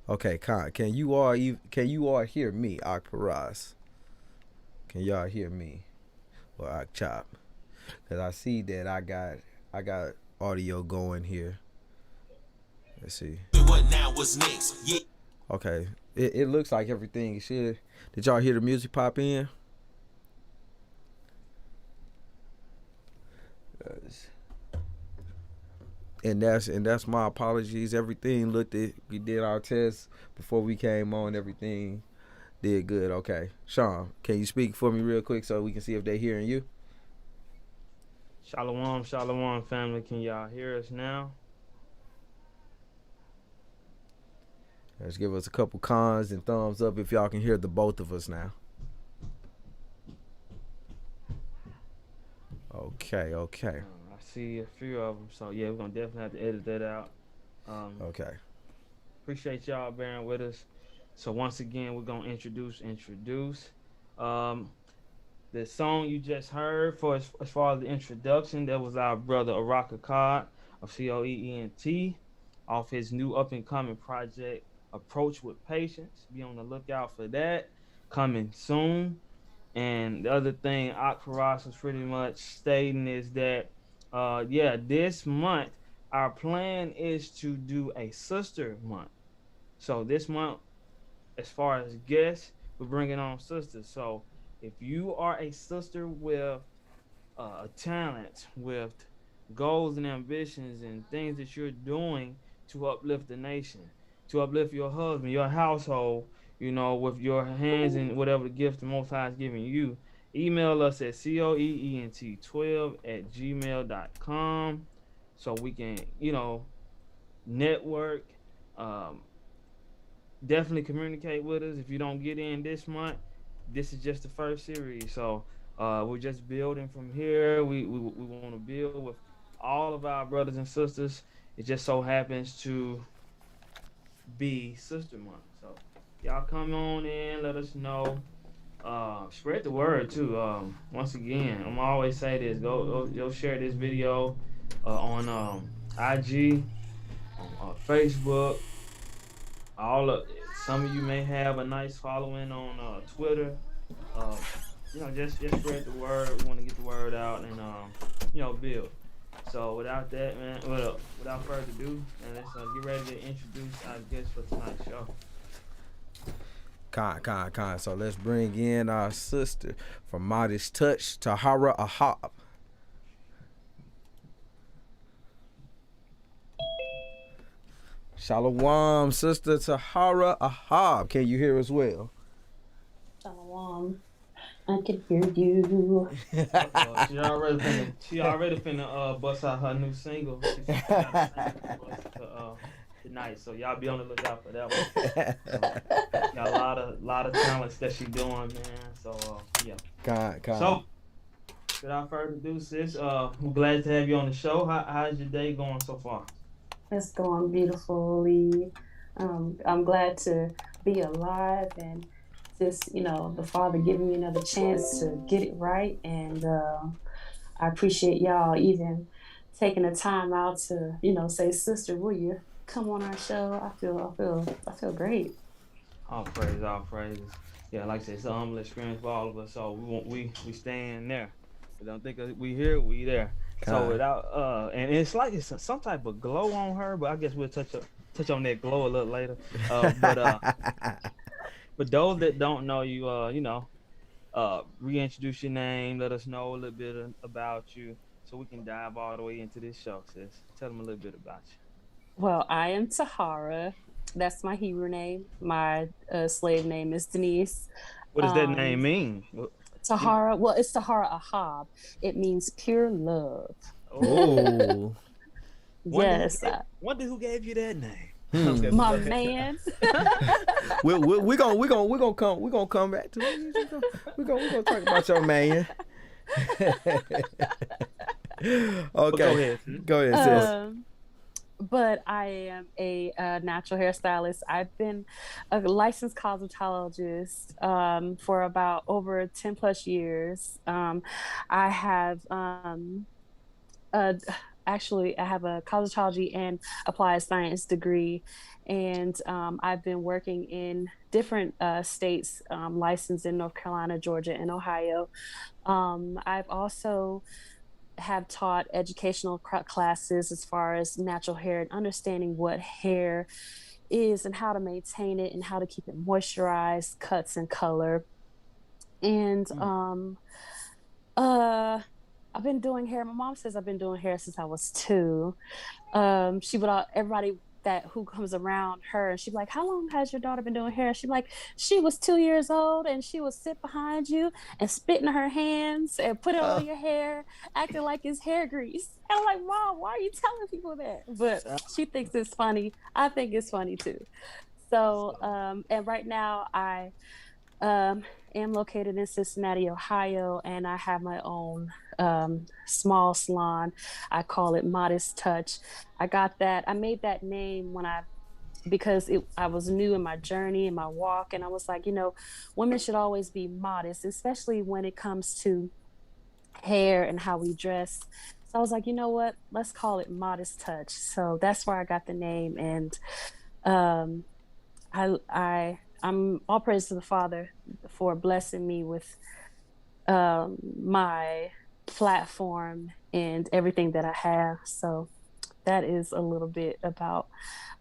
Okay, can can you all hear me, Akparaz? Can y'all hear me or Akchop? Cause I see that I got audio going here. Let's see. What now? What's next? Yeah. Okay, it looks like everything should. Did y'all hear the music pop in? And that's my apologies. Everything looked it. We did our test before we came on. Everything did good. Okay, Sean, can you speak for me real quick so we can see if they hearing you? Shalom, shalom, family. Can y'all hear us now? Let's give us a couple cons and thumbs up if y'all can hear the both of us now. Okay, okay, I see a few of them, so yeah, we're gonna definitely have to edit that out. okay. Appreciate y'all bearing with us. So once again, we're gonna introduce. Um, the song you just heard for as far as the introduction, that was our brother Araka Cod of COEENT off his new up and coming project, Approach with Patience. Be on the lookout for that coming soon. And the other thing Akfaras was pretty much stating is that, yeah, this month our plan is to do a sister month. So this month, as far as guests, we're bringing on sisters. So if you are a sister with a talent, with goals and ambitions and things that you're doing to uplift the nation, to uplift your husband, your household, with your hands and whatever the gift the Most High is giving you, email us at coeent12 at gmail.com so we can, network. Um, Definitely communicate with us. If you don't get in this month, this is just the first series. So we're just building from here. We want to build with all of our brothers and sisters. It just so happens to be Sister Month. So y'all come on in, let us know. Spread the word too. Once again, I'm always say this: go share this video on IG, on Facebook. All of Some of you may have a nice following on Twitter. Um, just spread the word. We want to get the word out and build. So without that, man, without further ado, man, let's get ready to introduce our guest for tonight's show. Con. So let's bring in our sister from Modest Touch, Taharah Ahab. Shalom, sister Taharah Ahab. Can you hear us well? Shalom. I can hear you. She already finna bust out her new single. She got a single tonight, so y'all be on the lookout for that one. Got a lot of talents that she doing, man. So yeah. Con. So without further ado, sis, I'm glad to have you on the show. How's your day going so far? It's going beautifully. I'm glad to be alive and just, the Father giving me another chance to get it right. And I appreciate y'all even taking the time out to, say, sister, will you come on our show? I feel great. All praises. Yeah, like I said, it's a humble experience for all of us. So we stand there. We don't think we here, we there. So Con. without and it's like it's some type of glow on her, but I guess we'll touch on that glow a little later. But for those that don't know you, reintroduce your name, let us know a little bit about you, so we can dive all the way into this show, sis. Tell them a little bit about you. Well, I am Tahara. That's my Hebrew name. My slave name is Denise. What does that Um, name mean? You know, Tahara, well, it's Tahara Ahab. It means pure love. oh, Oh. Yes, wonder who gave you that name. Okay, but my go ahead. man. We gonna come back to it. We gonna talk about your man. But go Okay, ahead. go ahead, sis. um, but I am a natural hairstylist. I've been a licensed cosmetologist for about over 10 plus years. I have uh, actually, I have a cosmetology and applied science degree, and I've been working in different states, licensed in North Carolina, Georgia, and Ohio. I've also have taught educational classes as far as natural hair and understanding what hair is and how to maintain it and how to keep it moisturized, cuts and color. And Mm. uh I've been doing hair. My mom says I've been doing hair since I was 2. She would everybody that who comes around her, and she'd be like, "How long has your daughter been doing hair?" She'd be like, "She was 2 years old, and she would sit behind you and spit in her hands and put it all Uh, in your hair, acting like it's hair grease." And I'm like, "Mom, why are you telling people that?" But Uh, she thinks it's funny. I think it's funny too. So, so, and right now I um, am located in Cincinnati, Ohio, and I have my own small salon. I call it Modest Touch. I made that name because I was new in my journey and my walk, and I was like, women should always be modest, especially when it comes to hair and how we dress. So I was like, you know what? Let's call it Modest Touch. So that's where I got the name, and um, I'm all praise to the Father for blessing me with my platform and everything that I have. So that is a little bit about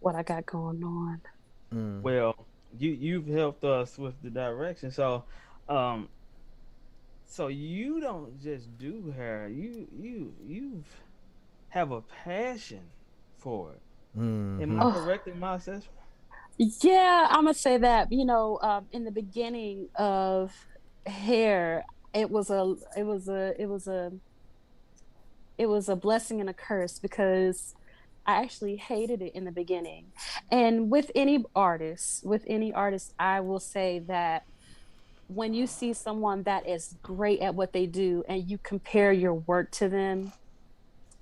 what I got going on. mm, well, you've helped us with the direction. Um, so you don't just do hair. You have a passion for it. Am I mm-hmm. Oh, correct in my assessment? yeah, I'm gonna say that. In the beginning of hair, it was a, it was a, it was a, it was a blessing and a curse because I actually hated it in the beginning. And with any artist, I will say that when you see someone that is great at what they do and you compare your work to them,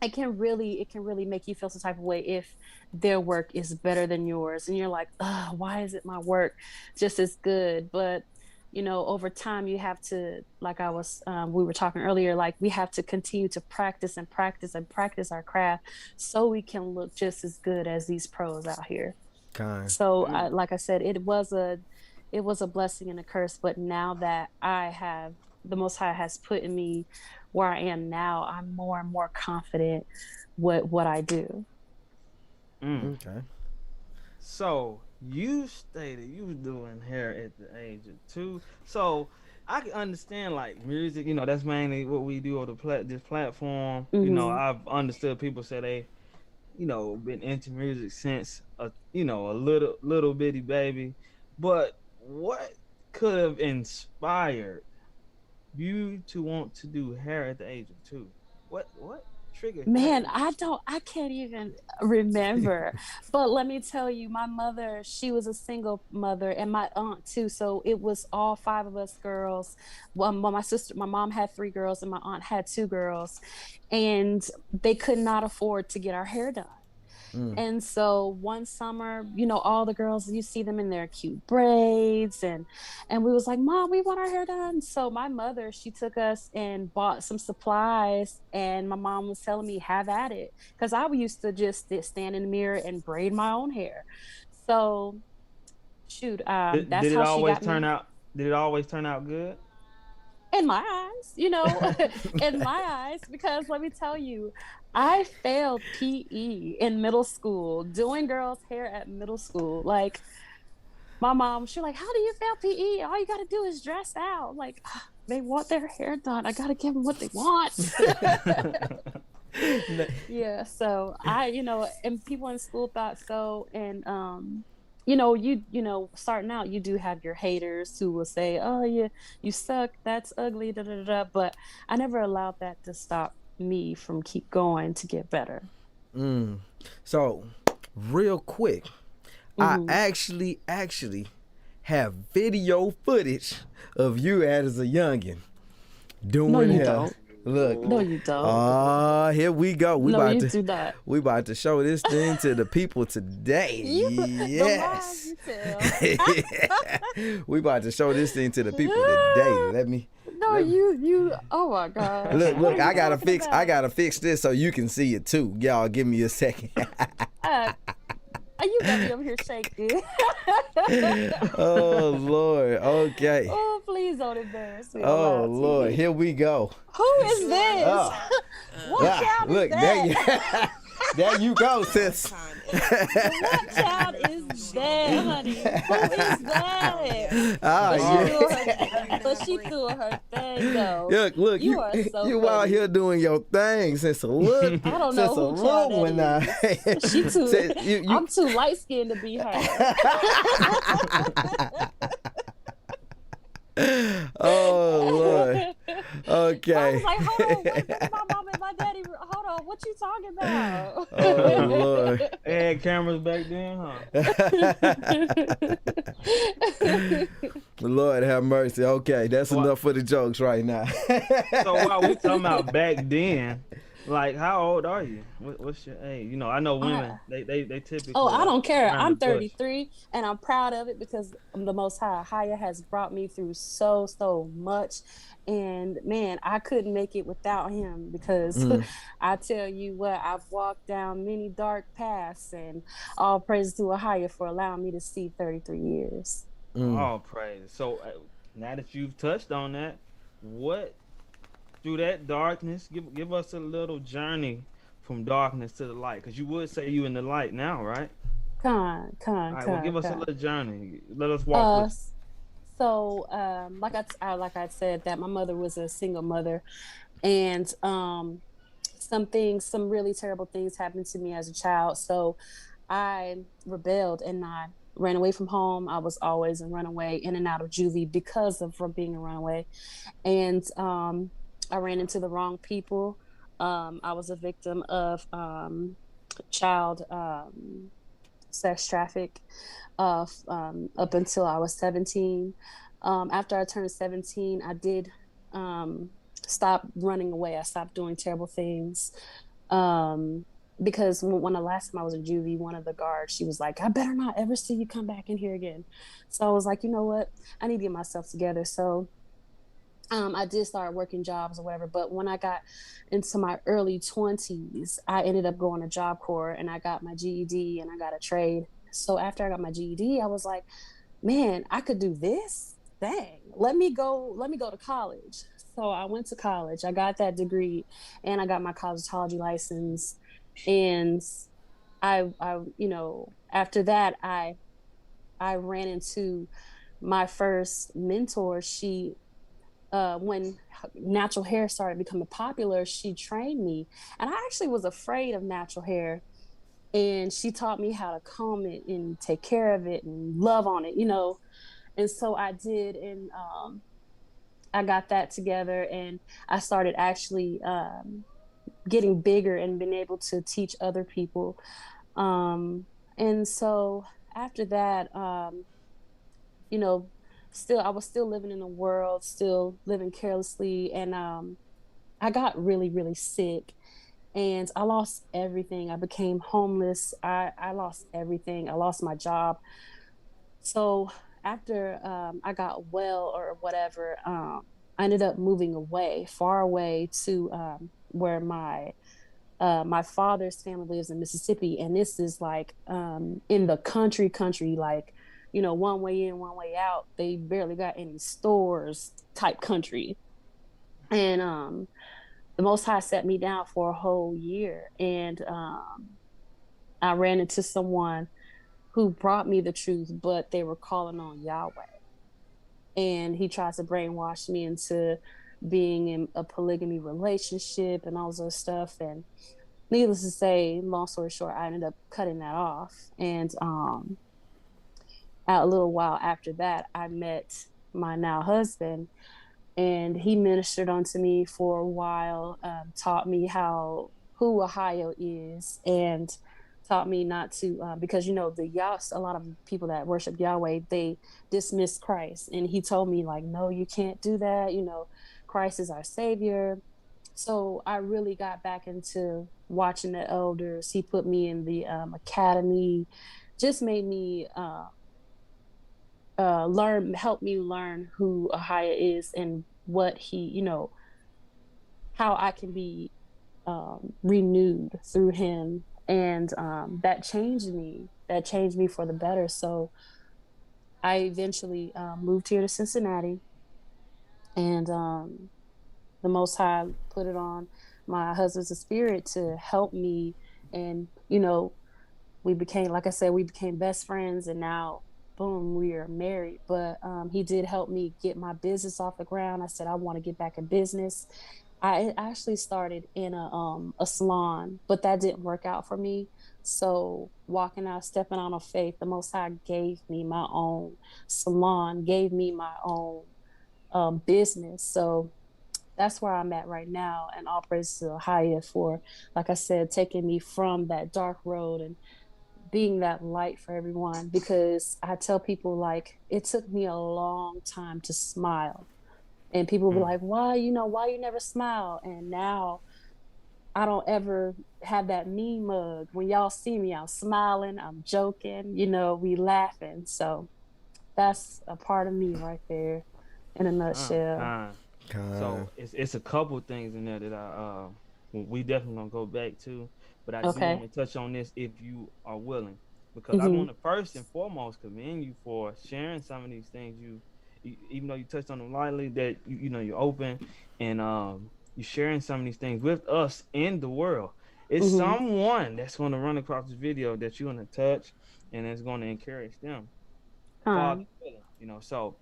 it can really make you feel some type of way if their work is better than yours and you're like, why isn't my work just as good? But over time you have to, like I was we were talking earlier, like we have to continue to practice and practice and practice our craft so we can look just as good as these pros out here. Kind. So Mm. like I said, it was a blessing and a curse, but now that I have the Most High has put in me where I am now, I'm more and more confident what I do. Mm. Okay. So you stated you was doing hair at the age of 2. So I can understand like music. That's mainly what we do on this platform. Hmm. I've understood people say they been into music since a little bitty baby. But what could have inspired you to want to do hair at the age of 2? What triggered that? Man, I can't even remember. But let me tell you, my mother, she was a single mother, and my aunt too. So it was all 5 of us girls. Well, my mom had 3 girls, and my aunt had 2 girls, and they could not afford to get our hair done. Mm. And so one summer, all the girls, you see them in their cute braids, and we was like, "Mom, we want our hair done." So my mother, she took us and bought some supplies, and my mom was telling me, "Have at it," because I used to just stand in the mirror and braid my own hair. So shoot, Did that's it how she always got turn me out? Did it always turn out good? in my eyes, in my eyes, because let me tell you, I failed PE in middle school, doing girls' hair at middle school. Like my mom, she's like, "How do you fail PE? All you got to do is dress out." I'm like, they want their hair done. I got to give them what they want. Yeah. So and people in school thought so. And, starting out, you do have your haters who will say, "Oh, you suck. That's ugly." Da, da, da, da. But I never allowed that to stop me from keep going to get better. Mm. So, real quick, I Hmm. actually have video footage of you as a youngin No, doing you hair. don't. Look, No, you don't. here we go. No, you do not. We about to show this thing to the people today. You, the lies Yes. you tell. We about to show this thing to the people today. No, Let me- you. Oh my gosh. Look, What look, are you talking I about? gotta fix this so you can see it too. Y'all, give me a second. Uh, you got me over here shaking. Oh Lord. Okay. Oh, please don't embarrass me on Oh live Lord. TV. Here we go. Who You is sure? this? Oh. What child is Look, that? there you go, sis. What child is that, honey? Who is that? Ah, But she yeah. doing her, but she doing her thing though. Look, You are so you out funny. here doing your thing since a little I don't know who child one now. that is. She too. Since you I'm too light skinned to be her. Oh Lord. I Okay. was like, hold on, wait, that's my mom and my daddy. Hold on, what you talking about? Oh Lord. They had cameras back then, huh? Lord have mercy. Okay, that's Well, enough for the jokes right now. So while we talking about back then, like how old are you? What's your age? You know, I know women. They typically. Oh, I don't care. around the I'm bush. 33 and I'm proud of it because the Most High has brought me through so much. And man, I couldn't make it without him because I tell you what, I've walked down many dark paths, and all praise to Ahia for allowing me to see 33 years. All praise. So now that you've touched on that, what through that darkness, give us a little journey from darkness to the light, because you would say you in the light now, right? All right. Well, give us a little journey. Let us walk with. So, like I said, that my mother was a single mother, and some really terrible things happened to me as a child. So, I rebelled and I ran away from home. I was always a runaway, in and out of juvie because of from being a runaway, and I ran into the wrong people. I was a victim of child sex traffic up until I was 17. After I turned 17, I did stop running away. I stopped doing terrible things. Because when the last time I was in juvie, one of the guards, she was like, I better not ever see you come back in here again. So I was like, you know what? I need to get myself together. So I did start working jobs or whatever, but when I got into my early 20s, I ended up going to Job Corps and I got my GED and I got a trade. So after I got my GED, I was like, man, I could do this. Dang, let me go to college. So I went to college. I got that degree and I got my cosmetology license. And I after that, I ran into my first mentor. She when natural hair started becoming popular, she trained me. And I actually was afraid of natural hair. And she taught me how to comb it and take care of it and love on it, And so I did. And I got that together and I started actually getting bigger and being able to teach other people. And so after that, you know, I was still living in the world, still living carelessly. And I got really, really sick and I lost everything. I became homeless. I lost everything. I lost my job. So after I got well or whatever, I ended up moving away, far away to where my father's family lives in Mississippi, and this is like in the country, like one way in, one way out. They barely got any stores type country, and the Most High set me down for a whole year, and I ran into someone who brought me the truth, but they were calling on Yahweh, and he tries to brainwash me into being in a polygamy relationship and all this other stuff. And needless to say, long story short, I ended up cutting that off. And a little while after that, I met my now husband, and he ministered onto me for a while, taught me who Ohio is, and taught me not to because a lot of people that worship Yahweh, they dismiss Christ, and he told me like, no, you can't do that. Christ is our savior. So I really got back into watching the elders. He put me in the academy, just made me help me learn who Ahia is and what he, how I can be renewed through him. And that changed me. That changed me for the better. So I eventually moved here to Cincinnati, and the Most High put it on my husband's spirit to help me. And we became, like I said, we became best friends, and now boom, we are married. But he did help me get my business off the ground. I said I want to get back in business. I actually started in a salon, but that didn't work out for me. So walking out, stepping on a faith, the Most High gave me my own salon, gave me my own business. So that's where I'm at right now. And all praise to the highest for, like I said, taking me from that dark road and being that light for everyone. Because I tell people, like, it took me a long time to smile. And people be Mm. like, why you never smile? And now I don't ever have that mean mug. When y'all see me, I'm smiling, I'm joking, we laughing. So that's a part of me right there in a nutshell. Kind. Kind. So it's a couple things in there that we definitely gonna go back to, but I do want Okay. to touch on this if you are willing, because I Mm-hmm. want to first and foremost commend you for sharing some of these things. Even though you touched on them lightly, that you're open, and you sharing some of these things with us in the world. It's Mm-hmm. someone that's going to run across this video that you're going to touch, and it's going to encourage them. Father Con. willing, so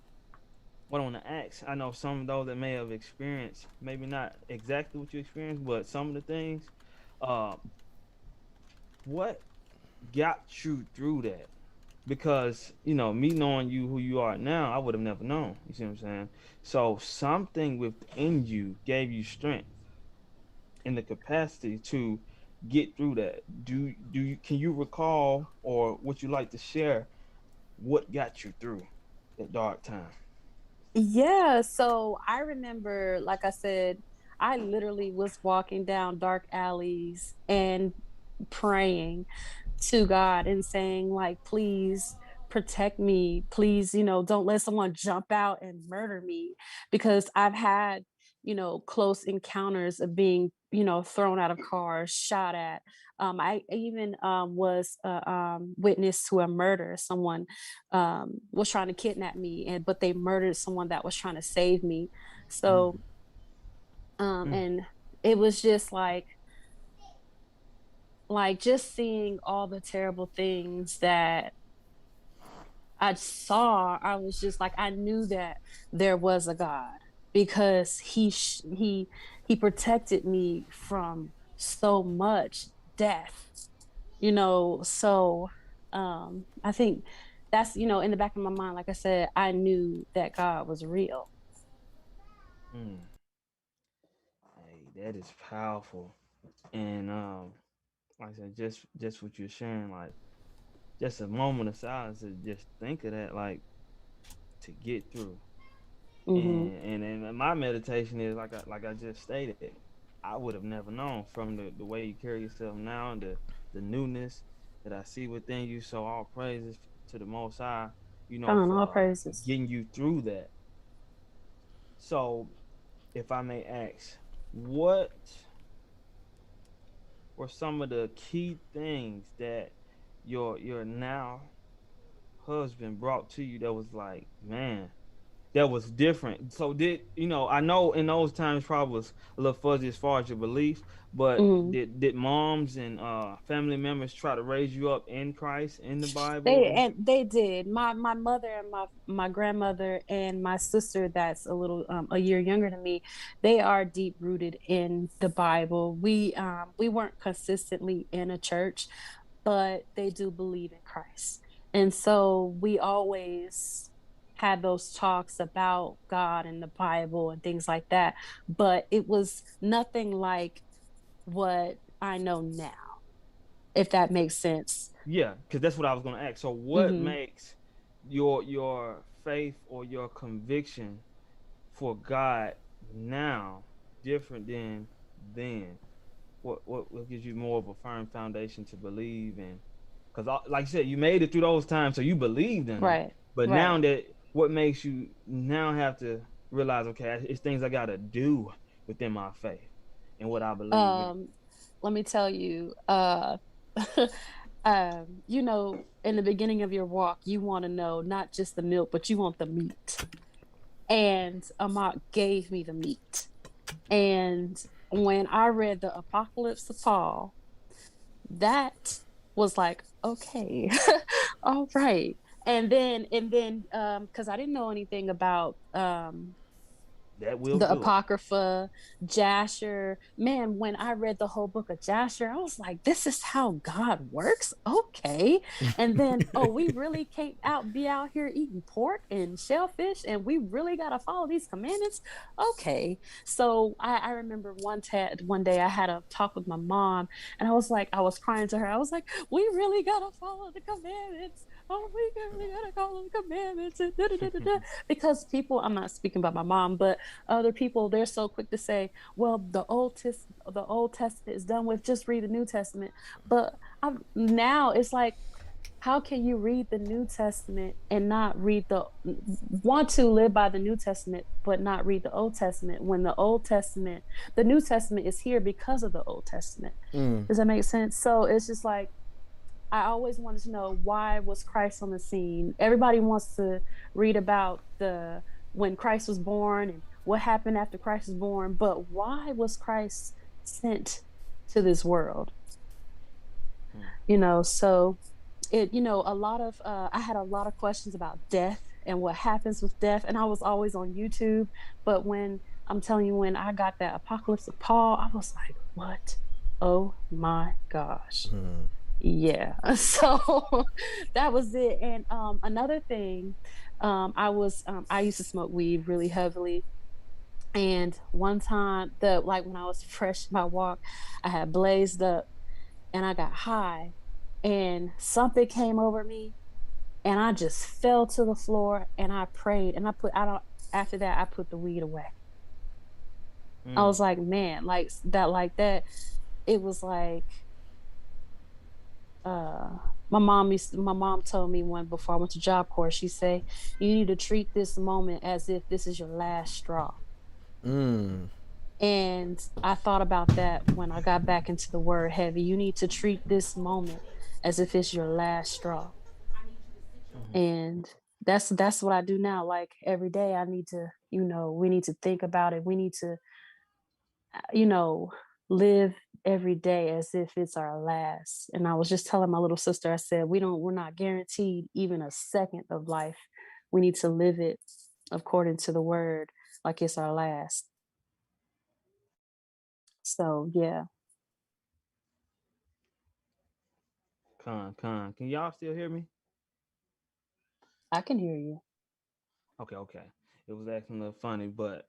what I want to ask, I know some of those that may have experienced, maybe not exactly what you experienced, but some of the things, uh, what got you through that? Because, me knowing you who you are now, I would have never known. You see what I'm saying? So something within you gave you strength and the capacity to get through that. Can you recall, or would you like to share what got you through that dark time? Yeah, so I remember, like I said, I literally was walking down dark alleys and praying to God and saying, like, please protect me. Please, don't let someone jump out and murder me, because I've had, close encounters of being, thrown out of cars, shot at. I even was a witness to a murder. Someone was trying to kidnap me, but they murdered someone that was trying to save me. Mm, So, mm, and it was just like just seeing all the terrible things that I saw. I was just like, I knew that there was a God, because he protected me from so much death, So I think that's, in the back of my mind, like I said, I knew that God was real. mm. Hey, that is powerful. And like I said, just what you're sharing, like just a moment of silence to just think of that, like to get through. Hmm. And my meditation is like I just stated, I would have never known from the way you carry yourself now and the newness that I see within you. So all praises to the Most High, On all for praises. getting you through that. So if I may ask, what were some of the key things that your now husband brought to you that was like, man, that was different? So did I know in those times probably was a little fuzzy as far as your beliefs, but Hmm. did moms and family members try to raise you up in Christ in the Bible? They did. My mother and my grandmother and my sister, that's a year younger than me, they are deep rooted in the Bible. We weren't consistently in a church, but they do believe in Christ. And so we always had those talks about God and the Bible and things like that. But it was nothing like what I know now, if that makes sense. Yeah, because that's what I was going to ask. So what Hmm. makes your faith or your conviction for God now different than then? What gives you more of a firm foundation to believe in? Because like you said, you made it through those times, so you believed in Him. Right, But now right. that, what makes you now have to? realize, okay, it's things I gotta do within my faith and what I believe in. Um, Let me tell you, you know, in the beginning of your walk, you want to know not just the milk, but you want the meat. And Amak gave me the meat. And when I read the Apocalypse of Paul, that was like, okay, all right. Because I didn't know anything about That will the do it. Apocrypha, Jasher. Man, when I read the whole book of Jasher, I was like, this is how God works? Okay. And then, oh, we really can't be out here eating pork and shellfish, and we really got to follow these commandments? Okay. So I remember one day I had a talk with my mom, and I was crying to her. I was like, we really got to follow the commandments. Oh, we really got to follow the commandments. Because people, I'm not speaking about my mom, but other people, they're so quick to say, well, the Old Testament is done with, just read the New Testament. But now it's like, how can you read the New Testament and not read want to live by the New Testament but not read the Old Testament, when the New Testament is here because of the Old Testament? Does that make sense? So it's just like, I always wanted to know, why was Christ on the scene? Everybody wants to read about the when Christ was born and what happened after Christ was born, but why was Christ sent to this world? You know, so a lot of I had a lot of questions about death and what happens with death, and I was always on YouTube. But when I'm telling you, when I got that Apocalypse of Paul, I was like, what? Oh my gosh. Yeah. So that was it. And another thing, I used to smoke weed really heavily. And one time, when I was fresh in my walk, I had blazed up and I got high, and something came over me, and I just fell to the floor, and I prayed, and after that I put the weed away. I was like, man, like that. It was like, my mom told me one before I went to Job Corps. She said, you need to treat this moment as if this is your last straw. And I thought about that when I got back into the word heavy. You need to treat this moment as if it's your last straw. And that's what I do now. Like every day I need to, we need to think about it. We need to, live every day as if it's our last. And I was just telling my little sister, I said, we're not guaranteed even a second of life. We need to live it according to the word, like it's our last. So yeah. Can y'all still hear me? I can hear you. Okay. It was acting a little funny, but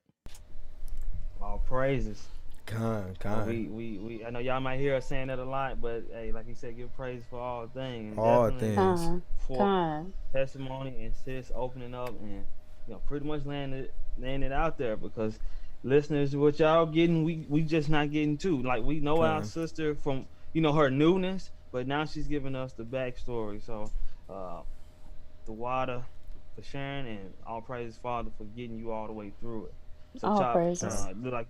all praises. We I know y'all might hear us saying that a lot, but hey, like you said, give praise for all things. And All definitely things. for testimony and sis opening up and pretty much laying it out there, because listeners, what y'all getting, we just not getting too. Like, we know our sister from her newness, but now she's giving us the backstory. So the water for sharing, and all praise Father for getting you all the way through it. So All Chop, praises. look like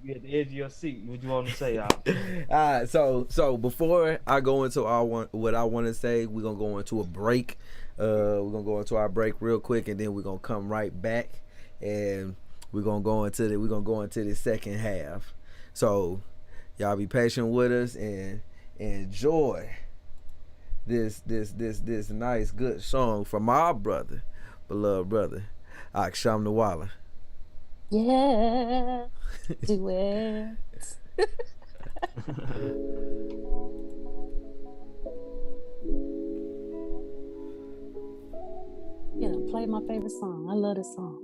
you at the edge of your seat. What you want to say, y'all? All right, so before I go into what I want to say, we're gonna go into a break. We're gonna go into our break real quick, and then we're gonna come right back, and we're gonna go into the second half. So y'all be patient with us and enjoy this nice good song from our beloved brother, Aksham Nawala. Yeah. Do it. Play my favorite song. I love this song.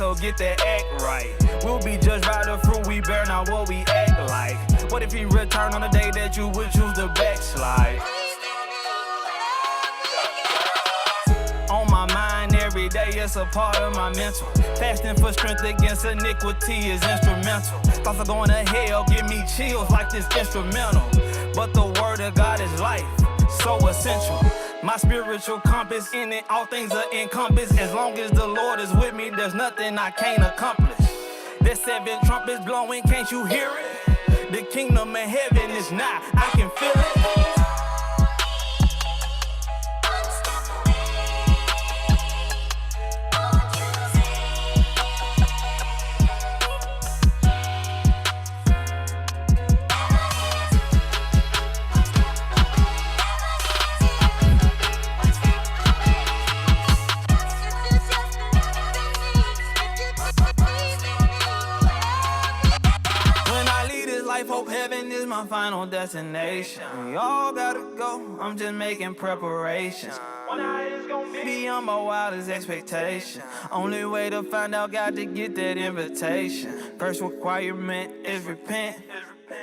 so get that act right. We'll be judged by the fruit we bear, not what we act like. What if he return on the day that you would choose to backslide? On my mind every day, it's a part of my mental. Fasting for strength against iniquity is instrumental. Thoughts of going to hell give me chills like this instrumental. But the word of God is life, so essential. My spiritual compass, in it all things are encompassed. As long as the Lord is with me, there's nothing I can't accomplish. There's 7 trumpets blowing, can't you hear it? The kingdom of heaven is nigh, I can feel it. Hope heaven is my final destination. We all gotta go, I'm just making preparations. Beyond my wildest expectation. Only way to find out, got to get that invitation. First requirement is repent.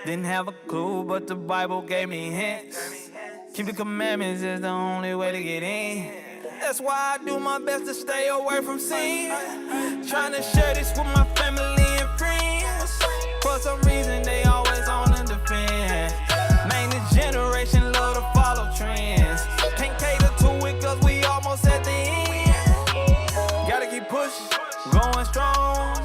Didn't have a clue, but the Bible gave me hints. Keep the commandments is the only way to get in. That's why I do my best to stay away from sin. Trying to share this with my family and friends. For some reason they always on the defense. Man, this generation love to follow trends. Can't cater to it cause we almost at the end. Gotta keep pushing, going strong.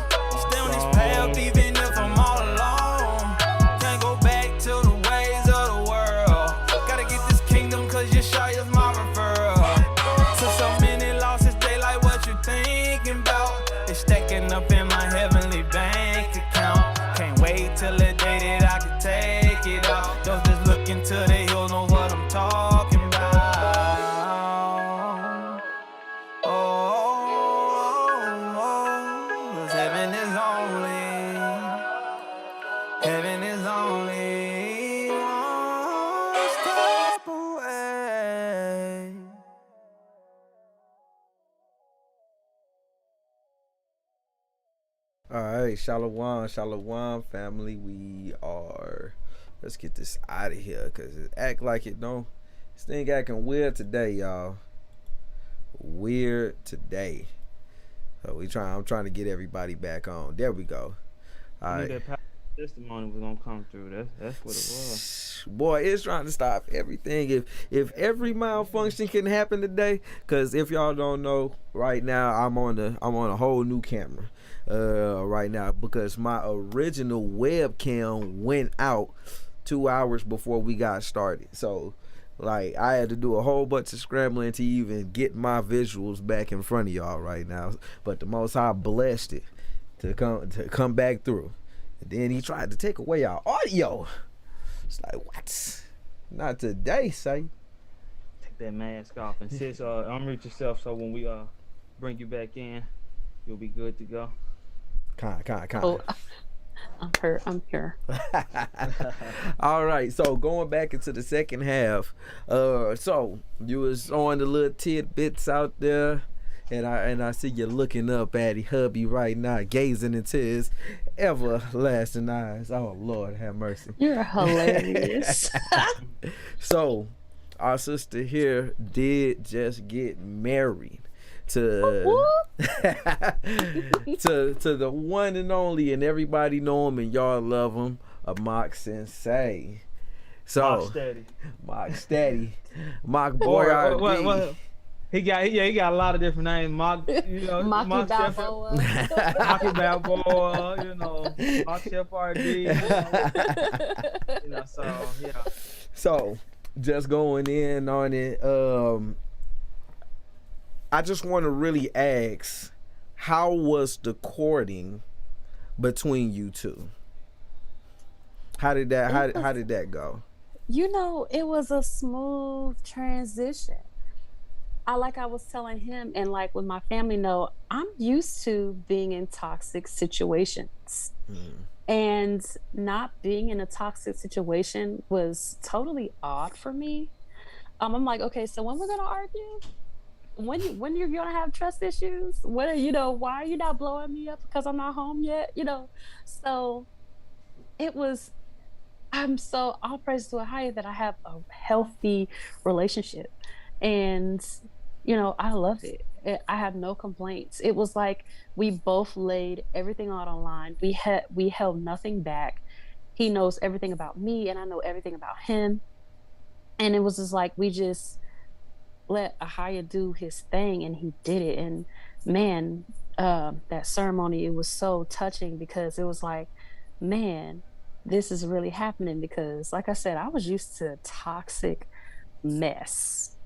Stay on this path even if I'm all alone. Can't go back to the ways of the world. Gotta get this kingdom cause Yeshua's my referral. To so many losses, they like what you thinking about. It's stacking up in my heavenly bank account. Can't wait till the day that I can take it out. Those just looking to the hills know what I'm talking about. Cause heaven is only one step away. All right, Shalom, family. Let's get this out of here because it act like it don't. This thing acting weird today, y'all. Weird today. So I'm trying to get everybody back on. There we go. All right. That testimony was gonna come through. That's what it was. Boy, it's trying to stop everything. If every malfunction can happen today, because if y'all don't know, right now I'm on a whole new camera. Right now because my original webcam went out 2 hours before we got started. So like I had to do a whole bunch of scrambling to even get my visuals back in front of y'all right now. But the Most High blessed it to come back through. And then he tried to take away our audio. It's like, what? Not today, say. Take that mask off and sis, unmute yourself so when we bring you back in, you'll be good to go. Kind. Oh, I'm here. All right, so going back into the second half, so you was on the little tidbits out there, and I see you looking up at hubby right now, gazing into his everlasting eyes. Oh Lord, have mercy. You're hilarious. So our sister here did just get married to the one and only, and everybody know him and y'all love him, Mock Sensei. So Mock Steady, Mock Boy RD. What? He got a lot of different names. Mock, Mocky Balboa. Mocky Balboa, Mock Chef RD. So yeah. So just going in on it, I just want to really ask, how was the courting between you two? How did that go? It was a smooth transition. Like I was telling him, and like with my family know, I'm used to being in toxic situations. And not being in a toxic situation was totally odd for me. I'm like, okay, so when we're gonna argue? when you're gonna have trust issues? What are, you know, why are you not blowing me up because I'm not home yet? You know, so it was. I'm so all praise to a higher that I have a healthy relationship, and I love it. I have no complaints. It was like we both laid everything out online. We held nothing back. He knows everything about me, and I know everything about him. And it was just like we just let Ahaya do his thing, and he did it. And man, that ceremony, it was so touching because it was like, man, this is really happening. Because, like I said, I was used to toxic mess.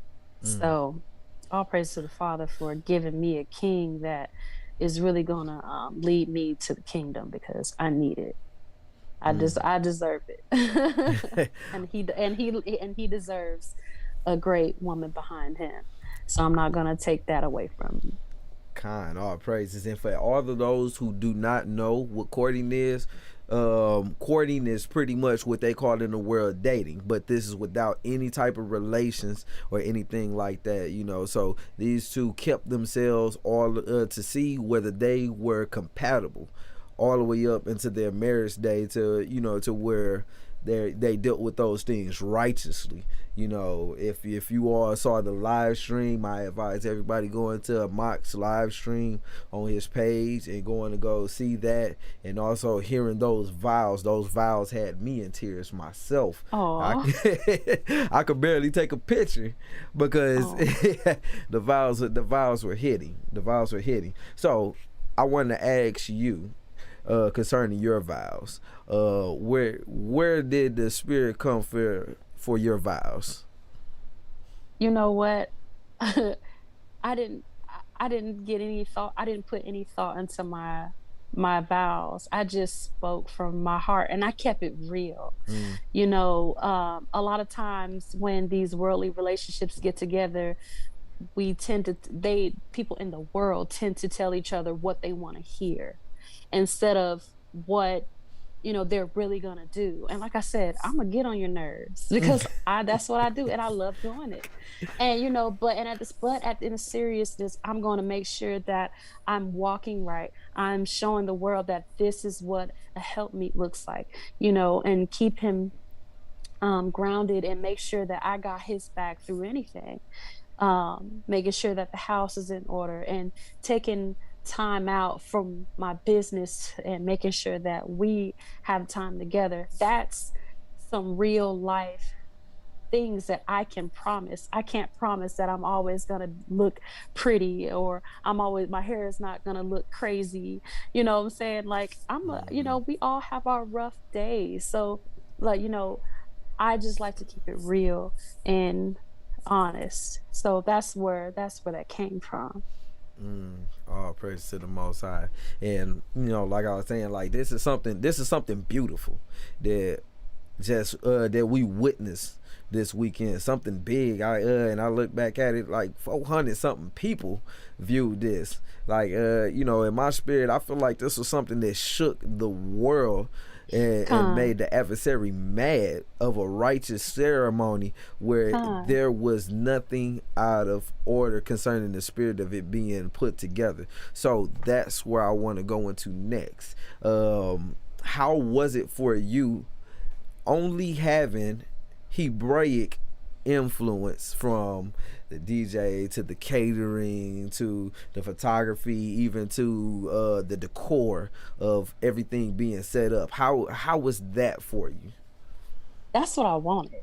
Mm, So, all praise to the Father for giving me a king that is really gonna lead me to the kingdom because I need it. mm. I deserve it, and he deserves a great woman behind him. So I'm not gonna take that away from him. Kind, all praises. And for all of those who do not know what courting is pretty much what they call in the world dating, but this is without any type of relations or anything like that, So these two kept themselves all to see whether they were compatible all the way up into their marriage day to where they dealt with those things righteously. If you all saw the live stream, I advise everybody going to Mock's live stream on his page and going to go see that, and also hearing those vows. Those vows had me in tears myself. Oh, I could barely take a picture because oh, the vows were hitting. The vows were hitting. So I wanted to ask you concerning your vows. Where did the spirit come for your vows? you know what? I didn't I didn't get any thought. I didn't put any thought into my vows. I just spoke from my heart, and I kept it real. Mm, A lot of times when these worldly relationships get together, we tend to they people in the world tend to tell each other what they want to hear instead of what they're really gonna do. And like I said, I'm gonna get on your nerves because I that's what I do, and I love doing it. And but and at this but at in the seriousness, I'm gonna make sure that I'm walking right. I'm showing the world that this is what a helpmeet looks like, and keep him grounded and make sure that I got his back through anything, making sure that the house is in order and taking time out from my business and making sure that we have time together. That's some real life things that I can promise. I can't promise that I'm always going to look pretty, or my hair is not going to look crazy. You know what I'm saying? Like, mm-hmm. we all have our rough days. So, like, I just like to keep it real and honest. So that's where that came from. All praise to the Most High. And like I was saying, like this is something beautiful that just that we witnessed this weekend. Something big. I look back at it, like 400 something people viewed this. Like in my spirit, I feel like this was something that shook the world and Con, made the adversary mad, of a righteous ceremony where con, there was nothing out of order concerning the spirit of it being put together. So that's where I want to go into next. How was it for you only having Hebraic influence, from the DJ to the catering to the photography, even to the decor of everything being set up? How was that for you? that's what I wanted.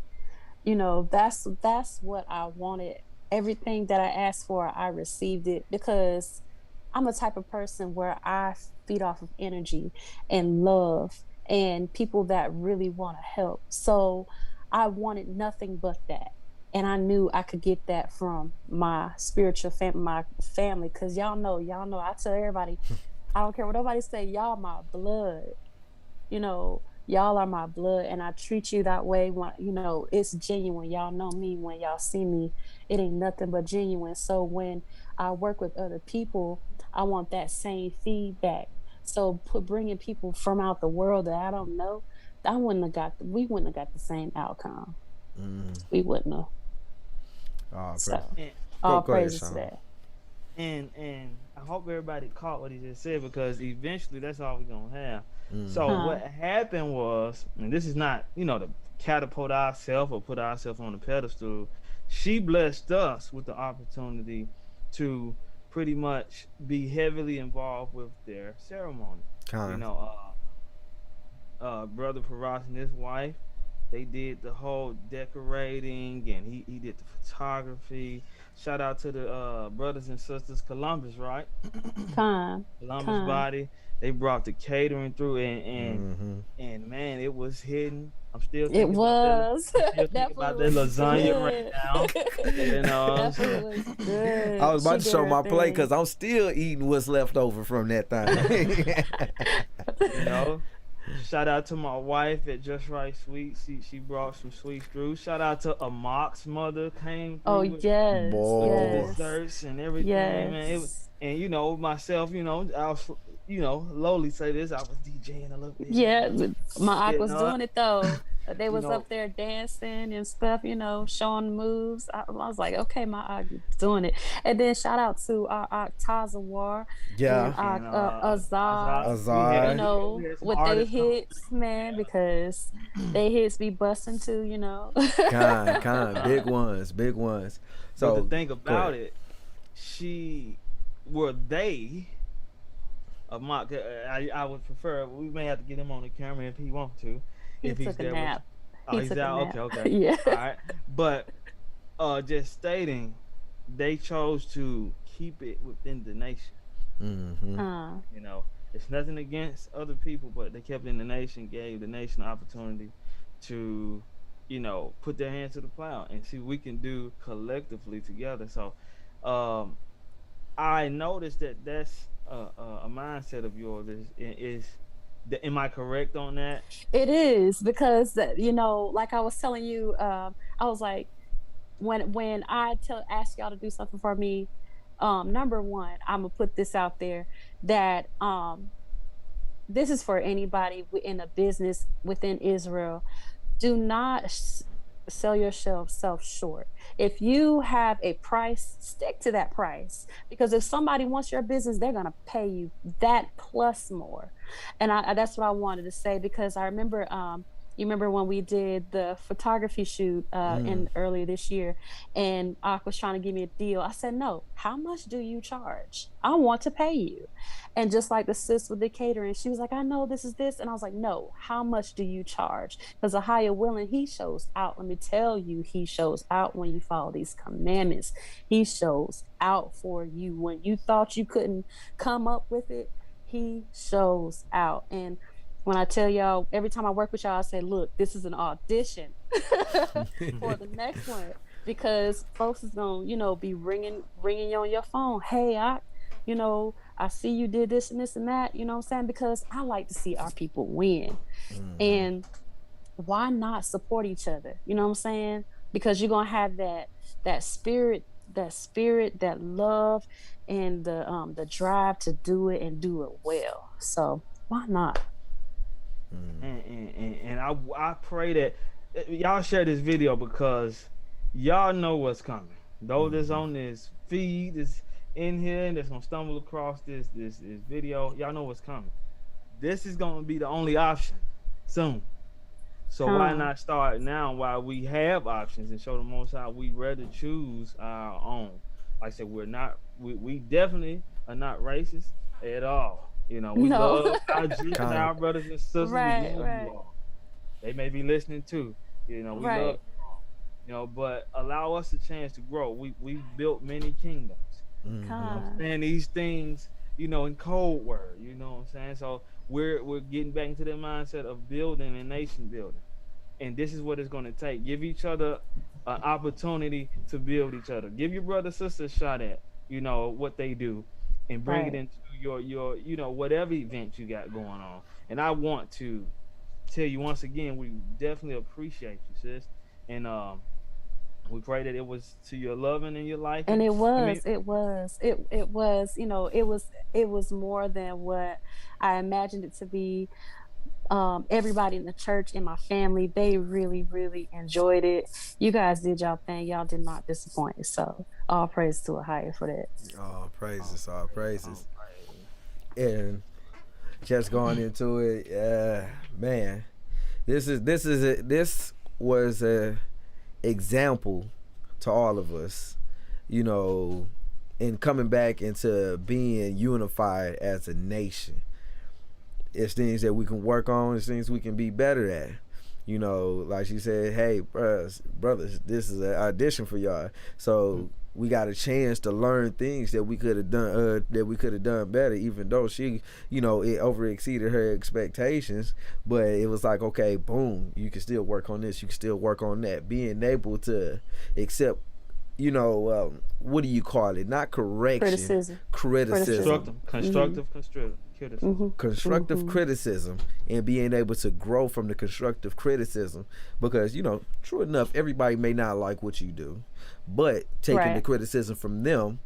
That's what I wanted. Everything that I asked for, I received it because I'm the type of person where I feed off of energy and love and people that really want to help. So I wanted nothing but that. And I knew I could get that from my spiritual my family. Cause y'all know, I tell everybody, I don't care what nobody say, y'all my blood. Y'all are my blood, and I treat you that way when it's genuine. Y'all know me. When y'all see me, it ain't nothing but genuine. So when I work with other people, I want that same feedback. So bringing people from out the world that I don't know, we wouldn't have got the same outcome. Mm. We wouldn't have. Oh, praise. So And, All Go ahead, praises to Sean. that. And I hope everybody caught what he just said because eventually that's all we're gonna have. So Mm-hmm. what Huh. happened was, and this is not, to catapult ourselves or put ourselves on the pedestal. She blessed us with the opportunity to pretty much be heavily involved with their ceremony. You Con. know, brother Faraz and his wife, they did the whole decorating and he did the photography. Shout out to the brothers and sisters Columbus, right? Con. Columbus Con. body. They brought the catering through Mm-hmm. and man, it was hidden. I'm still It thinking about that. was. I'm still thinking Definitely about that was lasagna right good. now. You know, Definitely so was I good. was about She to did show her my plate thing. because I'm still eating what's left over from that thing. you know. Shout out to my wife at Just Right Sweets. She brought some sweets through. Shout out to Amak's mother came Oh through yes, with the Boy. yes, desserts and everything, man. yes. And myself, I was, lowly say this, I was DJing a little bit, Yeah, but my aunt you was know, doing it though. They you was know, up there dancing and stuff, showing moves. I was like, okay, my aunt is doing it. And then shout out to our aunt Tazawar and Yeah. our and Azaz, Azad, Azar. we had some with they artists come hits, man, because they hits be busting too. Con. through. Big ones. Big ones. But the So, thing go about ahead. it, she were they a mock. I would prefer. We may have to get him on the camera if he wants to, He if he's took a there with. nap. Oh, He he's took a out. nap. Okay, okay, Yeah. all right. But just stating, they chose to keep it within the nation. Mm-hmm. Uh, You know, it's nothing against other people, but they kept it in the nation, gave the nation the opportunity to, put their hands to the plow and see what we can do collectively together. So, um, I noticed that that's a mindset of yours. Am I correct on that? it is because like I was telling you, I was like, when I tell ask y'all to do something for me, number one, I'm gonna put this out there that this is for anybody in a business within Israel. Do not sell yourself short. If you have a price, stick to that price, because if somebody wants your business, they're going to pay you that plus more. And that's what I wanted to say, because I remember you remember when we did the photography shoot Mm. in earlier this year, and Ak was trying to give me a deal. I said, no, how much do you charge? I want to pay you. And just like the sis with the catering, she was like, I know this is this. And I was like, no, how much do you charge? Because a higher willing, he shows out. Let me tell you, he shows out when you follow these commandments. He shows out for you. When you thought you couldn't come up with it, he shows out. And when I tell y'all, every time I work with y'all, I say, look, this is an audition for the next one, because folks is gonna, be ringing you on your phone. Hey, I see you did this and this and that. You know what I'm saying? Because I like to see our people win, Mm-hmm. and why not support each other? You know what I'm saying? Because you're gonna have that spirit, that love, and the drive to do it and do it well. So why not? Mm. And I pray that y'all share this video because y'all know what's coming. Those that's Mm-hmm. on this feed is in here and that's gonna stumble across this video. Y'all know what's coming. This is gonna be the only option soon. So why Huh? not start now while we have options and show the most how we rather choose our own. Like I said, we definitely are not racist at all. We No. love our Con. Gentile brothers and sisters. We Right. love you Right. all. They may be listening too. We love Right. you all. But allow us a chance to grow. We've built many kingdoms. Mm-hmm. I'm Con. saying these things, in code word, what I'm saying? So we're getting back into the mindset of building and nation building. And this is what it's going to take. Give each other an opportunity to build each other. Give your brother sister a shot at what they do, and bring it Right. into your whatever event you got going on. And I want to tell you once again, we definitely appreciate you, sis. And we pray that it was to your loving and your And liking. it I mean, was, it was more than what I imagined it to be. Everybody in the church, in my family, they really, really enjoyed it. You guys did y'all thing. Y'all did not disappoint. So all praise to a higher for that. All Oh, praises, all praise, oh, praises. praise. And just going into it, man, this was a example to all of us, you know, in coming back into being unified as a nation. It's things that we can work on. It's things we can be better at. You know, like she said, hey, brothers, this is an audition for y'all. So we got a chance to learn things that we could have done better, even though she, you know, it over exceeded her expectations. But it was like, okay, boom, you can still work on this. You can still work on that. Being able to accept, you know, what do you call it? Not correction. Criticism. Constructive criticism. Constructive criticism, and being able to grow from the constructive criticism, because, you know, true enough, everybody may not like what you do, but taking the criticism from them,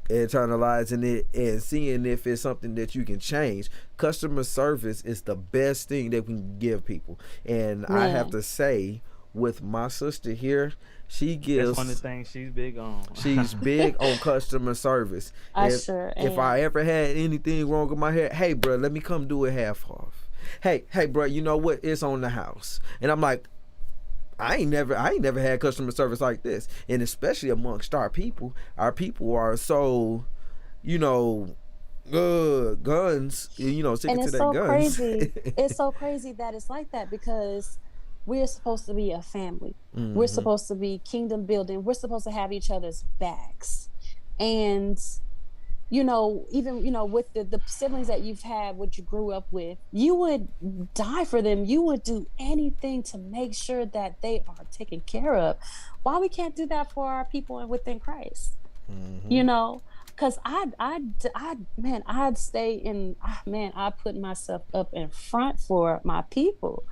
internalizing it, and seeing if it's something that you can change. Customer service is the best thing that we can give people. And I have to say, with my sister here, she gives. That's one of the things she's big on. She's big on customer service. If I ever had anything wrong with my hair, hey, bro, let me come do it half off. Hey, bro, you know what? It's on the house. And I'm like, I ain't never had customer service like this. And especially amongst our people are so, you know, guns, you know, sticking to their guns. Crazy. It's so crazy that it's like that, because we're supposed to be a family. We're supposed to be kingdom building. We're supposed to have each other's backs. And, you know, even, you know, with the siblings that you've had, what you grew up with, you would die for them. You would do anything to make sure that they are taken care of. Why we can't do that for our people within Christ? You know, because I'd stay in, I put myself up in front for my people.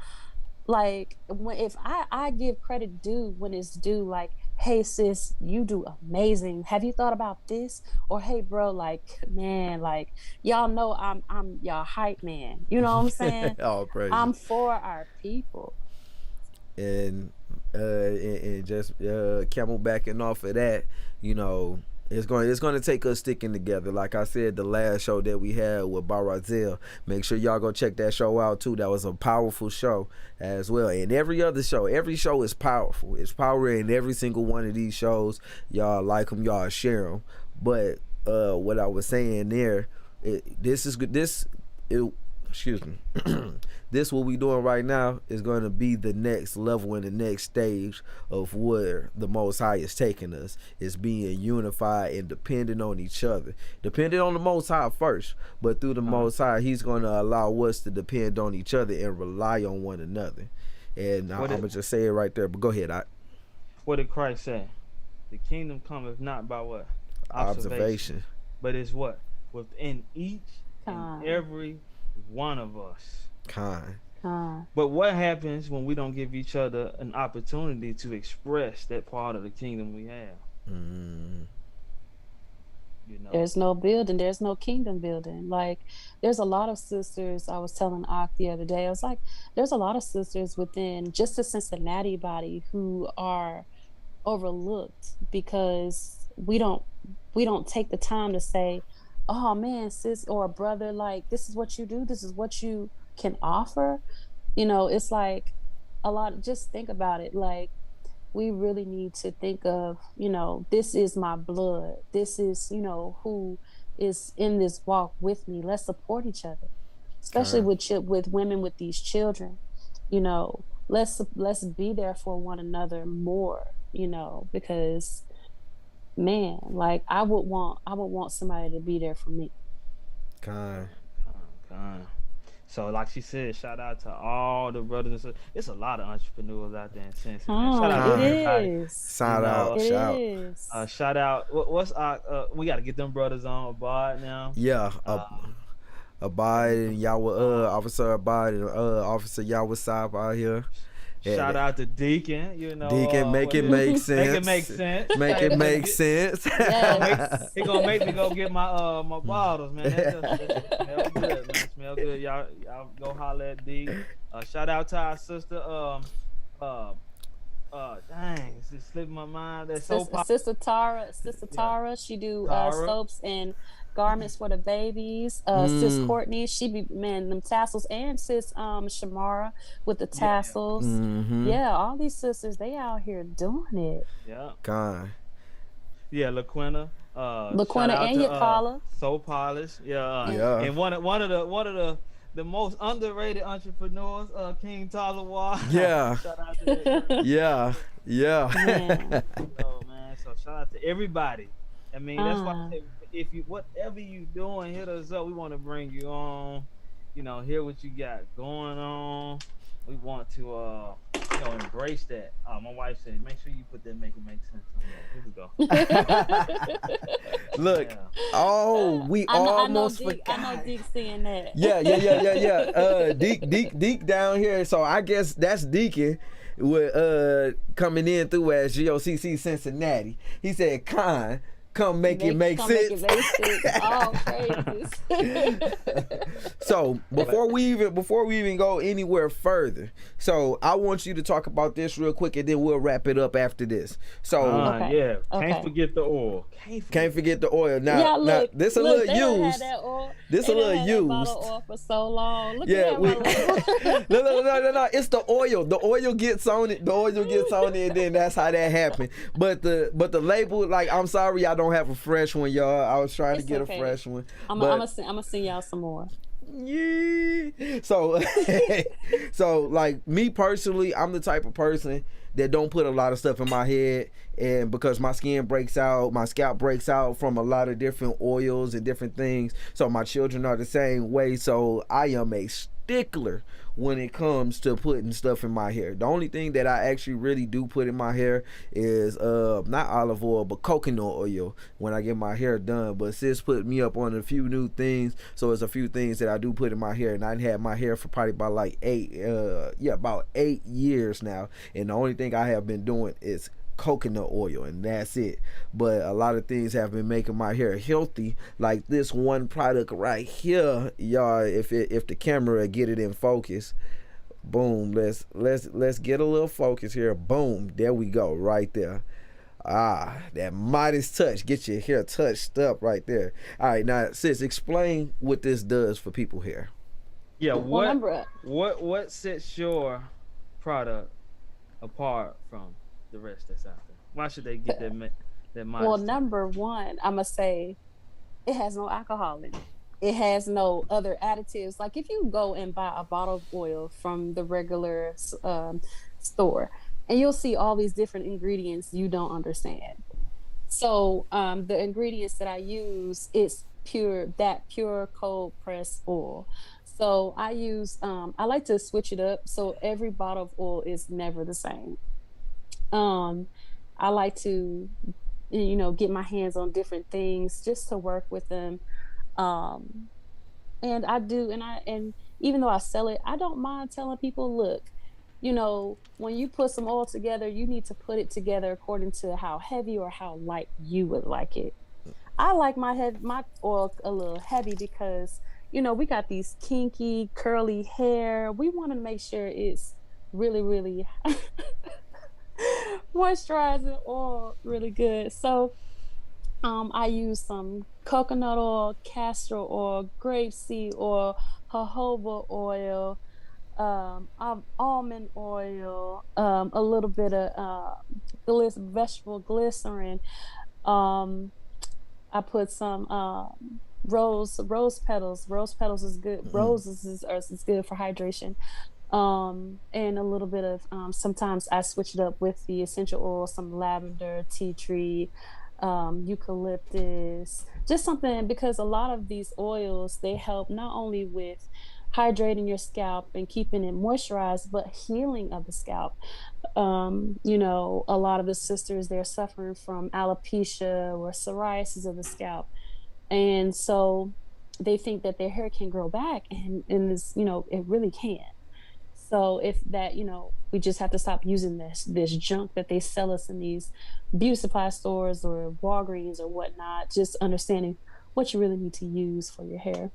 Like, if I give credit due when it's due, like, hey sis, you do amazing. Have you thought about this? Or hey bro, like, man, like, y'all know I'm y'all hype man. You know what I'm saying? I'm for our people. And just camel backing off of that, you know, it's going to take us sticking together. Like I said, the last show that we had with Barazel, make sure y'all go check that show out too. That was a powerful show as well. And every show is powerful. It's power in every single one of these shows. Y'all like them, y'all share them. But what I was saying there, this what we doing right now is going to be the next level and the next stage of where the Most High is taking us, is being unified and dependent on each other, dependent on the Most High first, but through the Most High, he's going to allow us to depend on each other and rely on one another. And I'm gonna just say it right there, but go ahead. What did Christ say? The kingdom cometh not by what? Observation. But it's what? Within each and every one of us. But what happens when we don't give each other an opportunity to express that part of the kingdom we have? You know, there's no building, there's no kingdom building. Like, there's a lot of sisters. I was telling Ak the other day, I was like, there's a lot of sisters within just the Cincinnati body who are overlooked because we don't take the time to say, oh man, sis or brother, like, this is what you do, this is what you can offer. You know, it's like a lot. Just think about it. Like, we really need to think of, you know, this is my blood, this is, you know, who is in this walk with me. Let's support each other, especially with women with these children. You know, let's be there for one another more, you know, because man, like, I would want somebody to be there for me. So like she said, shout out to all the brothers and sisters. It's a lot of entrepreneurs out there in Cincinnati. Shout out to everybody. Shout out. What's we got to get them brothers on Abad now. Yeah. Abad and Officer Abad and Officer Yawasab out here. Shout out to Deacon, you know. Deacon, make it make sense. Make it make sense. He gonna make me go get my my bottles, man. That was good, man. Smell good. Y'all go holler at D. Shout out to our sister. Uh, dang, it's just slipping my mind. That's so popular. Sister Yeah, Tara, she do Tara. soaps and garments for the babies. Sis Mm. Courtney, she be man them tassels, and sis Shamara with the Yeah, tassels. Mm-hmm. Yeah, all these sisters, they out here doing it. yeah, Con. yeah. LaQuinta. Shout LaQuinta out and to Yakala. Soul Polish. Yeah, And Yeah. and one of the most underrated entrepreneurs, King Talawa. Yeah. Shout out to that brother. Yeah. man. Yeah. Oh man, so shout out to everybody. I mean, that's why I Uh, say if you whatever you doing, hit us up. We want to bring you on. Hear what you got going on. We want to embrace that. My wife said, make sure you put that make it make sense on there. Here we go. Look. Yeah. Oh, we almost I know forgot. Deek seeing that. Yeah. Deke down here. So I guess that's Deacon with coming in through as GOCC Cincinnati. He said, "Con, come make it make sense." Make it make sense. All praises. So before we even go anywhere further, so I want you to talk about this real quick, and then we'll wrap it up after this. So Okay. Yeah. Okay. Can't forget the oil. can't forget the oil. Now, Yeah, look, this a look, little they done had used. that oil. This They a done little had that bottle used. oil for so long. Look Yeah, at that. no. It's the oil. The oil gets on it. The oil gets on it, and then that's how that happened. But the label, like, I'm sorry, I don't have a fresh one, y'all. I was trying to get okay. a fresh one. I'm gonna send y'all some more. Yeah. So, so like me personally, I'm the type of person that don't put a lot of stuff in my head, and because my skin breaks out, my scalp breaks out from a lot of different oils and different things. So my children are the same way. So I am a stickler when it comes to putting stuff in my hair. The only thing that I actually really do put in my hair is not olive oil but coconut oil when I get my hair done. But sis put me up on a few new things, so it's a few things that I do put in my hair, and I had my hair for probably about like about 8 years now, and the only thing I have been doing is coconut oil, and that's it. But a lot of things have been making my hair healthy, like this one product right here, y'all. If the camera get it in focus, boom, let's get a little focus here. Boom, there we go, right there. That Midas touch, get your hair touched up right there. All right, now sis, explain what this does for people here. Yeah, Well, what sets your product apart from the rest that's out there? Why should they get that well, mindset? number one, I must say, it has no alcohol in it. It has no other additives. Like if you go and buy a bottle of oil from the regular store, and you'll see all these different ingredients you don't understand. So the ingredients that I use is pure cold pressed oil. So I like to switch it up. So every bottle of oil is never the same. Um, I like to, get my hands on different things just to work with them. Um, and I do, and even though I sell it, I don't mind telling people, look, when you put some oil together, you need to put it together according to how heavy or how light you would like it. I like my oil a little heavy because, we got these kinky, curly hair. We want to make sure it's really, really moisturizing oil really good. So I use some coconut oil, castor oil, grapeseed oil, jojoba oil, almond oil, a little bit of vegetable glycerin. Um, I put some rose petals. Rose petals is good. Roses is good for hydration. And a little bit of sometimes I switch it up with the essential oil, some lavender, tea tree, eucalyptus, just something, because a lot of these oils, they help not only with hydrating your scalp and keeping it moisturized, but healing of the scalp. A lot of the sisters, they're suffering from alopecia or psoriasis of the scalp, and so they think that their hair can grow back, and this, it really can. So if that, we just have to stop using this junk that they sell us in these beauty supply stores or Walgreens or whatnot, just understanding what you really need to use for your hair.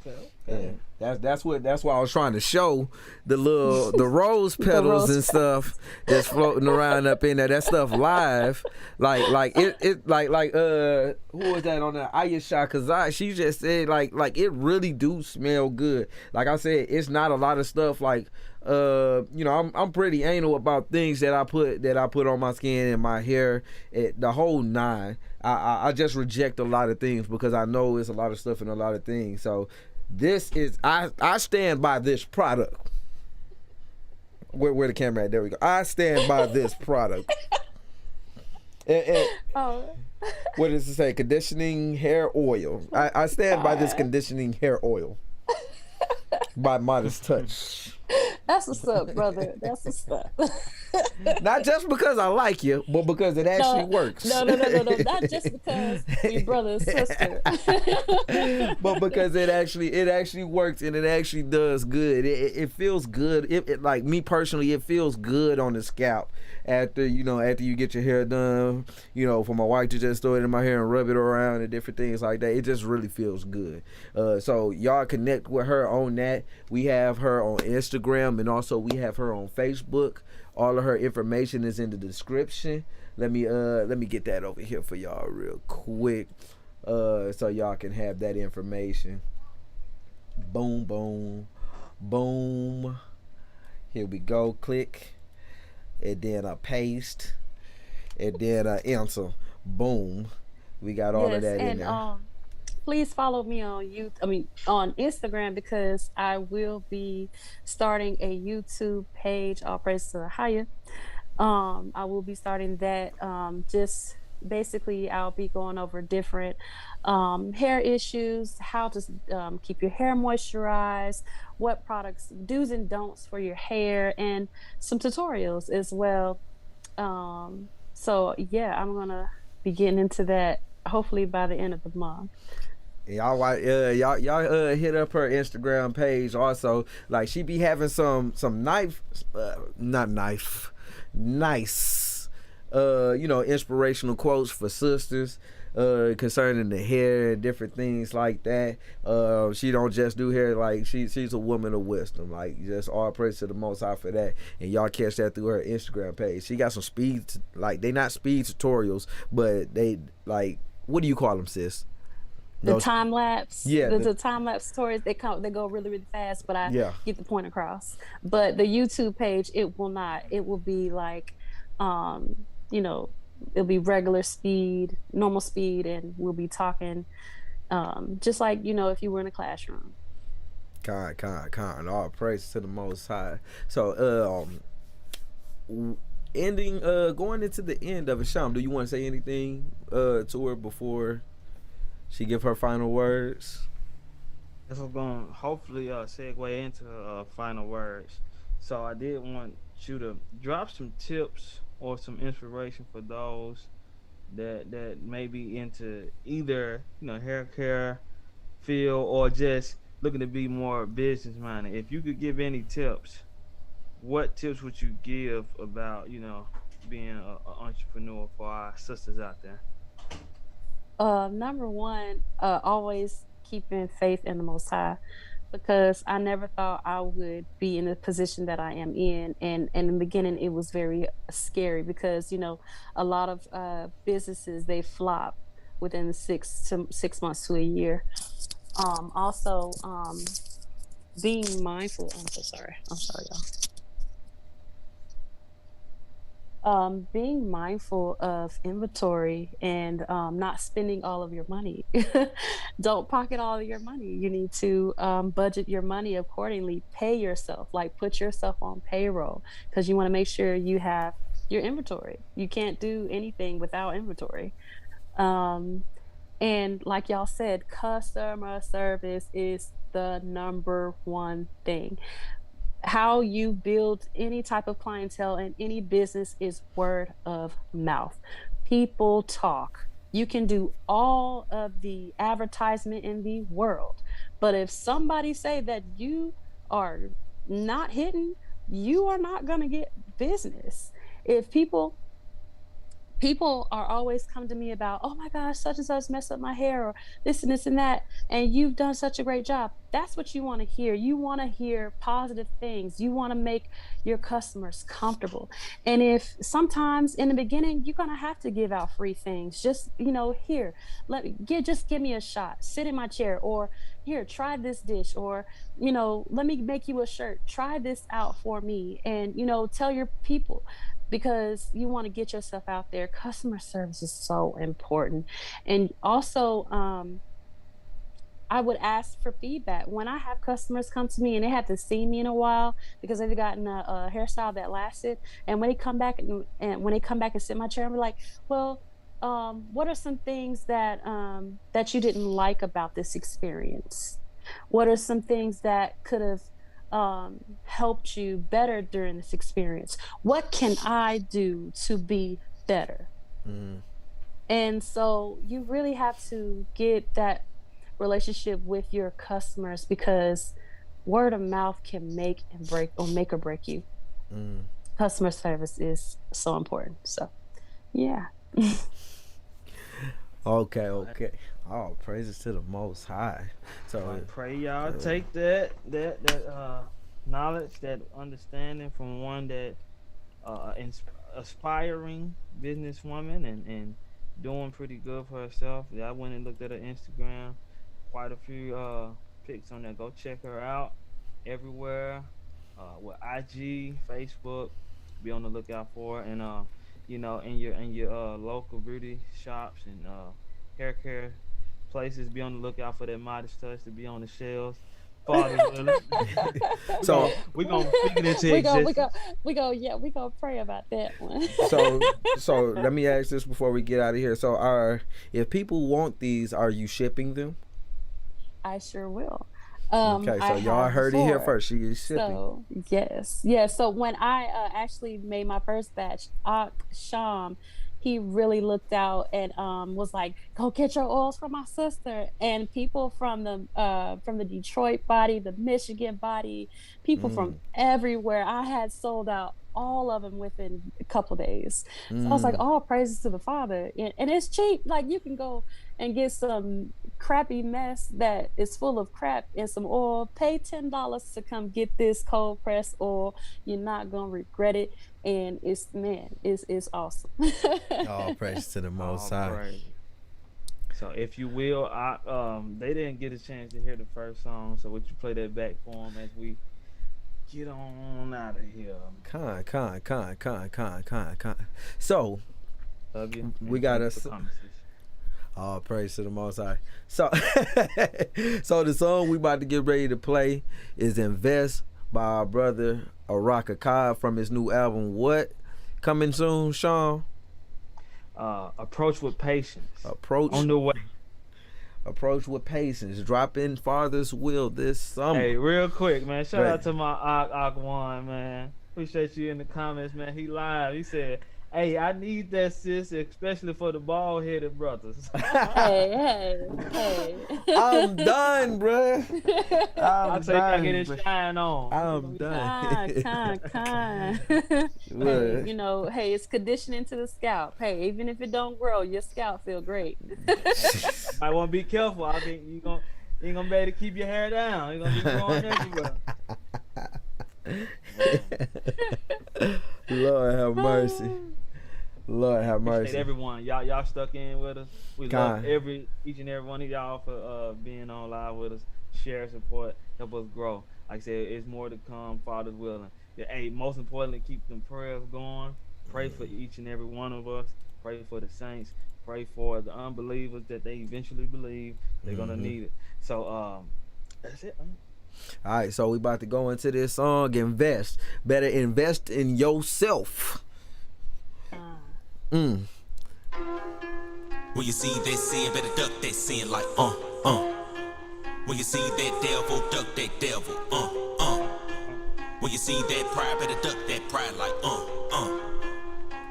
Okay. That's why I was trying to show the rose petals and stuff that's floating around up in there. That stuff live, like who was that on the Ayesha Kazai? She just said like it really do smell good. Like I said, it's not a lot of stuff like I'm pretty anal about things that I put on my skin and my hair, the whole nine. I just reject a lot of things because I know it's a lot of stuff and a lot of things. So this is I stand by this product. Where the camera at? There we go. I stand by this product. What does it say? Conditioning hair oil. I stand by this conditioning hair oil by Modest Touch. That's what's up, brother. That's what's up. Not just because I like you, but because it actually works. No. Not just because you're brother and sister. But because it actually works and it actually does good. It feels good. It like me personally, it feels good on the scalp after you get your hair done. For my wife to just throw it in my hair and rub it around and different things like that. It just really feels good. So y'all connect with her on that. We have her on Instagram and also we have her on Facebook. All of her information is in the description. Let me get that over here for y'all real quick, so y'all can have that information. Boom, boom, boom. Here we go. Click, and then paste, and then enter. Boom. We got all of that in there. Please follow me on on Instagram, because I will be starting a YouTube page. All praise to Haya. I will be starting that. Just basically, I'll be going over different hair issues, how to keep your hair moisturized, what products, do's and don'ts for your hair, and some tutorials as well. So yeah, I'm gonna be getting into that hopefully by the end of the month. Y'all hit up her Instagram page also. Like she be having some nice inspirational quotes for sisters concerning the hair and different things like that. She don't just do hair, like she's a woman of wisdom. Like just all praise to the Most High for that. And y'all catch that through her Instagram page. She got some they not speed tutorials, but they what do you call them, sis? The time lapse, yeah. The time lapse stories, they go really, really fast, but I get the point across. But the YouTube page, it will not. It will be like, it'll be regular speed, normal speed, and we'll be talking, just like if you were in a classroom. Con. All praise to the Most High. So, going into the end of it, Sham, do you want to say anything to her before she give her final words? This is going to hopefully segue into final words. So I did want you to drop some tips or some inspiration for those that may be into either hair care field or just looking to be more business minded. If you could give any tips, what tips would you give about being an entrepreneur for our sisters out there? Number one, always keeping faith in the Most High, because I never thought I would be in the position that I am in. And in the beginning, it was very scary because, a lot of businesses, they flop within 6 months to a year. Also, being mindful. I'm so sorry. I'm sorry, y'all. Being mindful of inventory and not spending all of your money. Don't pocket all of your money. You need to budget your money accordingly. Pay yourself, put yourself on payroll, because you want to make sure you have your inventory. You can't do anything without inventory. And like y'all said, customer service is the number one thing. How you build any type of clientele in any business is word of mouth. People talk. You can do all of the advertisement in the world, but if somebody say that you are not hitting, you are not going to get business. If people people are always come to me about, oh my gosh, such and such messed up my hair, or this and that, and you've done such a great job. That's what you want to hear. You want to hear positive things. You want to make your customers comfortable. And if sometimes in the beginning you're gonna have to give out free things, just here, just give me a shot, sit in my chair, or here, try this dish, or let me make you a shirt, try this out for me, and tell your people, because you want to get yourself out there. Customer service is so important. And also, I would ask for feedback when I have customers come to me and they haven't seen me in a while because they've gotten a hairstyle that lasted. And when they come back when they come back and sit in my chair, I'm like, well, what are some things that you didn't like about this experience? What are some things that could have helped you better during this experience? What can I do to be better? Mm. And so you really have to get that relationship with your customers, because word of mouth can make or break you. Mm. Customer service is so important. So, yeah. Okay. Oh, praises to the Most High. So I pray y'all take that knowledge, that understanding from one that aspiring businesswoman and doing pretty good for herself. I went and looked at her Instagram, quite a few pics on there. Go check her out everywhere, with IG, Facebook. Be on the lookout for her. And in your local beauty shops and hair care places, be on the lookout for that modest touch to be on the shelves. So we gonna figure this existence. We gonna pray about that one. So let me ask this before we get out of here. So if people want these, are you shipping them? I sure will. Okay, so y'all heard it here first. She is shipping. So yes. So when I actually made my first batch, Sham, he really looked out and was like, "Go get your oils from my sister." And people from the Detroit body, the Michigan body, people from everywhere. I had sold out all of them within a couple days. So I was like, all praises to the Father. And it's cheap. Like, you can go and get some crappy mess that is full of crap and some oil, pay $10 to come get this cold pressed oil. You're not gonna regret it. And it's awesome. All praise to the Most High. So if you will, they didn't get a chance to hear the first song, so would you play that back for them as we get on out of here? Con. So we got us. All praise to the Most High. So the song we about to get ready to play is "Invest" by our brother Ahab from his new album. What? Coming soon, Sean? Approach with patience. Approach on the way. Approach with patience. Dropping Father's Will this summer. Hey, real quick, man. Shout out to my Ak1, man. Appreciate you in the comments, man. He live. He said, "Hey, I need that, sis, especially for the bald-headed brothers." Hey. I'm done, bruh. I'll take I get it shine on. I'm done. Con. Hey, it's conditioning to the scalp. Hey, even if it don't grow, your scalp feel great. I want to be careful. I think you ain't gonna be able to keep your hair down. You're gonna be growing everywhere. Lord have mercy. Lord have mercy. Appreciate everyone. Y'all stuck in with us. We love each and every one of y'all for being on live with us. Share, support, help us grow. Like I said, it's more to come, Father's willing. Yeah, hey, most importantly, keep them prayers going. Pray for each and every one of us. Pray for the saints. Pray for the unbelievers that they eventually believe they're gonna need it. So that's it, man. All right, so we about to go into this song. Invest. Better invest in yourself. When you see that sin, better duck that sin like When you see that devil, duck that devil, When you see that pride, better duck that pride like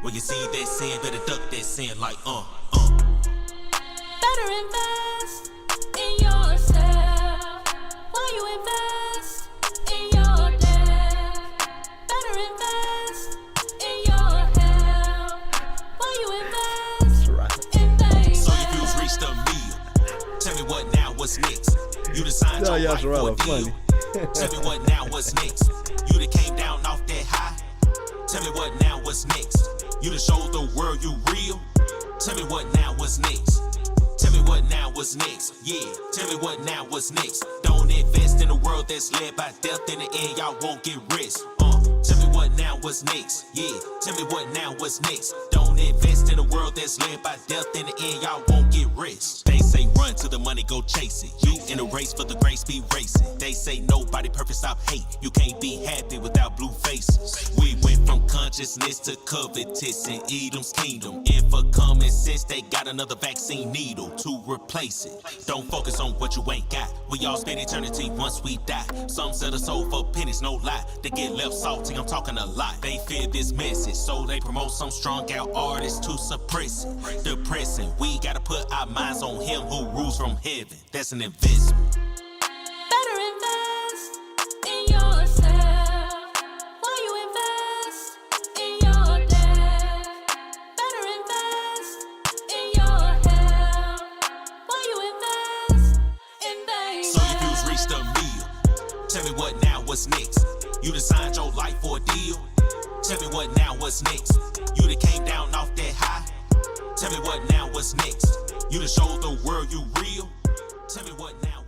When you see that sin, better duck that sin like Better invest in yourself while you invest in your death. Better invest in your health while you invest what's next? You done signed No, your y'all life for a Sherrod deal. funny. Tell me what now, what's next? You done came down off that high. Tell me what now, what's next? You done showed the world you real. Tell me what now, what's next? Tell me what now, what's next? Yeah, tell me what now, what's next? Don't invest in a world that's led by death. In the end, y'all won't get rich. Tell me what now, what's next? Yeah, tell me what now, what's next? Don't invest in a world that's led by death. In the end, y'all won't get rich. They say run to the money, go chase it. You in a race for the grace, be racing. They say nobody perfect, stop hate. You can't be happy without blue faces. We went from consciousness to covetous in Edom's kingdom. And for common sense, they got another vaccine needle to replace it. Don't focus on what you ain't got. We all spend eternity once we die. Some sell the soul for pennies, no lie. They get left salty, I'm talking a lot. They fear this message, so they promote some strong out artists to suppress it. Depressing, we gotta put our minds on him who rules from heaven. That's an investment. Better invest in yourself while you invest in your death. Better invest in your health while you invest in that. So your views reached a meal. Tell me what now, what's next? You done signed your life for a deal. Tell me what now, what's next? You done came down off that high. Tell me what now, what's next? You done showed the world you real. Tell me what now.